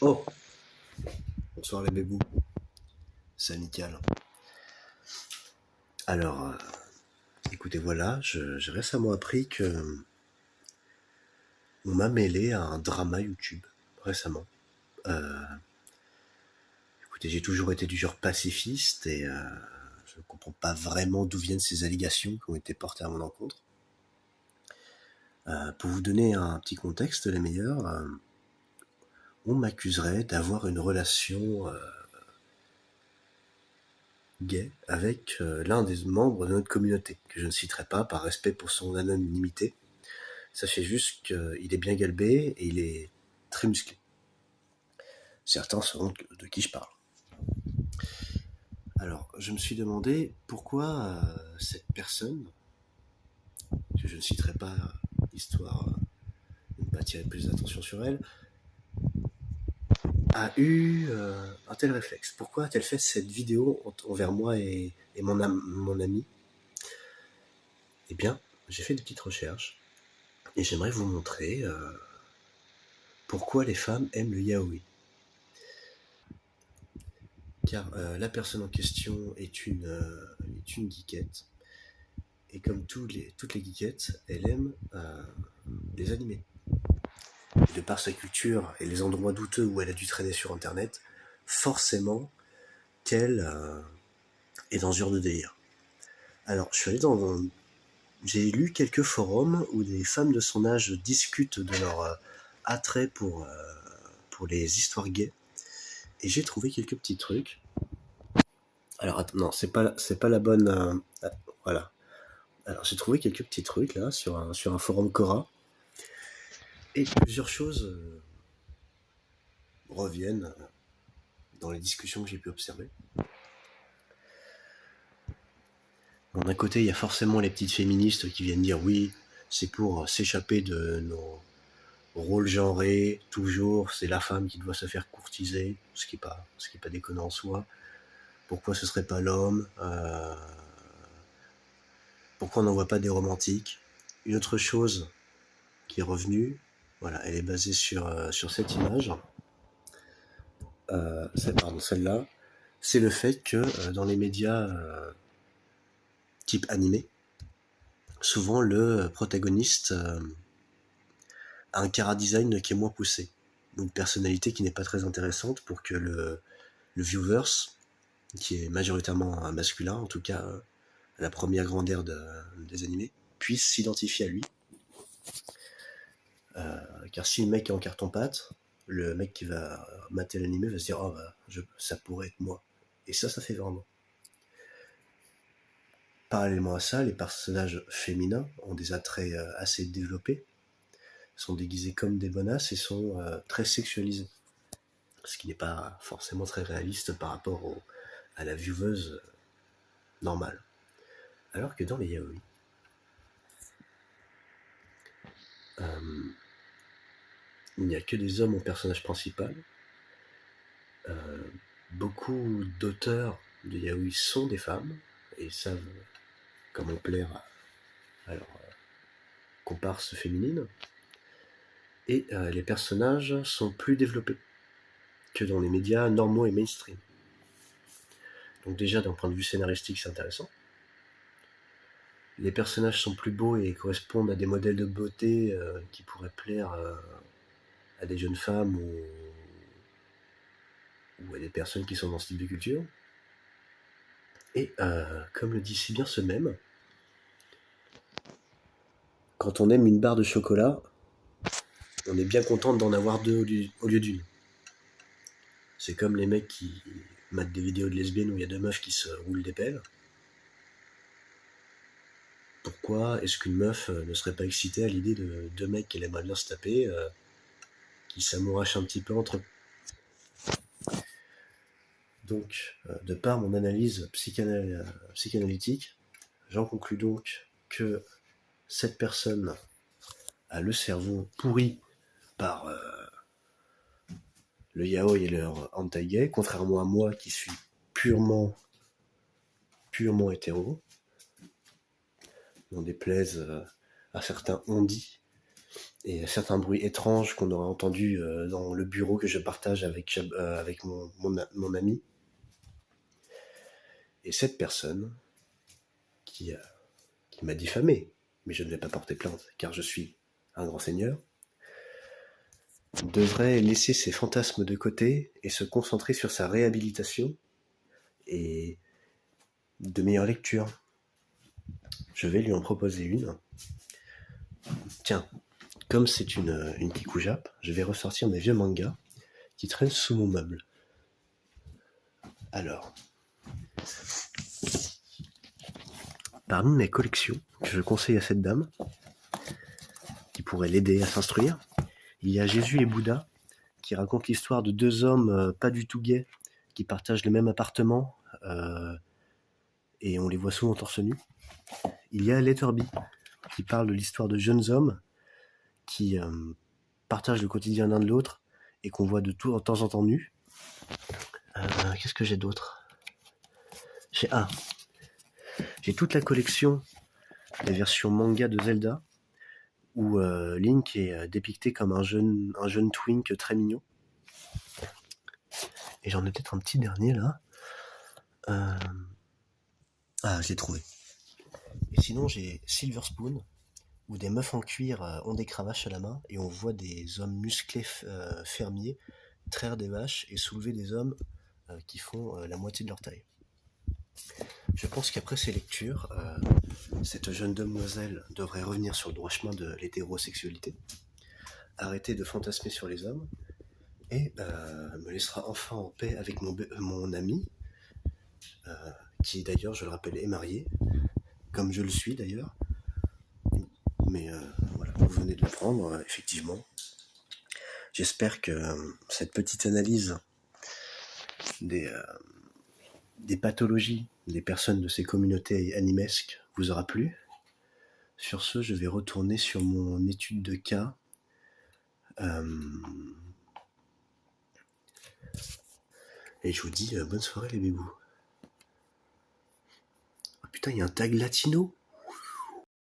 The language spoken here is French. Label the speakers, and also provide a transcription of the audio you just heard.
Speaker 1: Oh, bonsoir les bébous, c'est nickel. Alors, écoutez, voilà, j'ai récemment appris que on m'a mêlé à un drama YouTube, récemment. Euh, Écoutez, j'ai toujours été du genre pacifiste et je ne comprends pas vraiment d'où viennent ces allégations qui ont été portées à mon encontre. Pour vous donner un petit contexte, les meilleurs, on m'accuserait d'avoir une relation gay avec l'un des membres de notre communauté, que je ne citerai pas par respect pour son anonymité. Sachez juste qu'il est bien galbé et il est très musclé. Certains sauront de qui je parle. Alors, je me suis demandé pourquoi cette personne, que je ne citerai pas histoire de ne pas attirer plus d'attention sur elle, a eu un tel réflexe. Pourquoi a-t-elle fait cette vidéo envers moi et mon ami? Eh bien, j'ai fait des petites recherches et j'aimerais vous montrer pourquoi les femmes aiment le yaoi. Car la personne en question est une geekette. Et comme toutes les geekettes, elle aime les animés. Et de par sa culture et les endroits douteux où elle a dû traîner sur Internet, forcément qu'elle est dans ce genre de délire. Alors, je suis allé j'ai lu quelques forums où des femmes de son âge discutent de leur attrait pour les histoires gays. Et j'ai trouvé quelques petits trucs. Alors, attends, non, c'est pas la bonne... voilà. Alors, j'ai trouvé quelques petits trucs, là, sur un forum Quora. Et plusieurs choses reviennent dans les discussions que j'ai pu observer. Bon, d'un côté, il y a forcément les petites féministes qui viennent dire oui, c'est pour s'échapper de nos rôles genrés, toujours, c'est la femme qui doit se faire courtiser, ce qui est pas déconnant en soi. Pourquoi ce serait pas l'homme Pourquoi on n'en voit pas des romantiques? Une autre chose qui est revenue, voilà, elle est basée sur cette image, celle-là, c'est le fait que dans les médias type animé, souvent le protagoniste a un chara-design qui est moins poussé, une personnalité qui n'est pas très intéressante pour que le viewers, qui est majoritairement un masculin, en tout cas à la première grande ère des animés, puisse s'identifier à lui. Car si le mec est en carton-pâte, le mec qui va mater l'animé va se dire « Oh, bah, ça pourrait être moi ». Et ça fait vraiment. Parallèlement à ça, les personnages féminins ont des attraits assez développés, sont déguisés comme des bonasses et sont très sexualisés. Ce qui n'est pas forcément très réaliste par rapport à la vieweuse normale. Alors que dans les yaoi, il n'y a que des hommes en personnage principal. Beaucoup d'auteurs de yaoi sont des femmes et savent comment plaire à leur comparse féminine. Et les personnages sont plus développés que dans les médias normaux et mainstream. Donc déjà, d'un point de vue scénaristique, c'est intéressant. Les personnages sont plus beaux et correspondent à des modèles de beauté qui pourraient plaire à des jeunes femmes ou à des personnes qui sont dans ce type de culture. Et comme le dit si bien ce même, quand on aime une barre de chocolat, on est bien content d'en avoir deux au lieu d'une. C'est comme les mecs qui matent des vidéos de lesbiennes où il y a deux meufs qui se roulent des pelles. Pourquoi est-ce qu'une meuf ne serait pas excitée à l'idée de deux mecs qu'elle aimerait bien se taper, qui s'amourachent un petit peu entre eux? Donc, de par mon analyse psychanalytique, j'en conclus donc que cette personne a le cerveau pourri par le yaoi et leur anti-gay, contrairement à moi qui suis purement hétéro, n'en déplaise à certains on-dit. et certains bruits étranges qu'on aurait entendus dans le bureau que je partage avec mon ami. Et cette personne qui, qui m'a diffamé, mais je ne vais pas porter plainte car je suis un grand seigneur, devrait laisser ses fantasmes de côté et se concentrer sur sa réhabilitation et de meilleures lectures. Je vais lui en proposer une. Tiens, comme c'est une kikujap, je vais ressortir mes vieux mangas qui traînent sous mon meuble. Alors, parmi mes collections que je conseille à cette dame, qui pourrait l'aider à s'instruire, il y a Jésus et Bouddha, qui raconte l'histoire de deux hommes pas du tout gays, qui partagent le même appartement, et on les voit souvent torse nu. Il y a Letterby, qui parle de l'histoire de jeunes hommes qui partagent le quotidien l'un de l'autre et qu'on voit de temps en temps nus. Qu'est-ce que j'ai d'autre ? J'ai toute la collection des versions manga de Zelda, où Link est dépicté comme un jeune twink très mignon. Et j'en ai peut-être un petit dernier là. Je l'ai trouvé. Et sinon j'ai Silver Spoon, où des meufs en cuir ont des cravaches à la main et on voit des hommes musclés fermiers traire des vaches et soulever des hommes qui font la moitié de leur taille. Je pense qu'après ces lectures, cette jeune demoiselle devrait revenir sur le droit chemin de l'hétérosexualité, arrêter de fantasmer sur les hommes et me laissera enfin en paix avec mon ami, qui d'ailleurs, je le rappelle, est marié, comme je le suis d'ailleurs. Mais voilà, vous venez de l'apprendre, effectivement. J'espère que cette petite analyse des pathologies des personnes de ces communautés animesques vous aura plu. Sur ce, je vais retourner sur mon étude de cas. Et je vous dis bonne soirée les bébous. Oh putain, il y a un tag latino.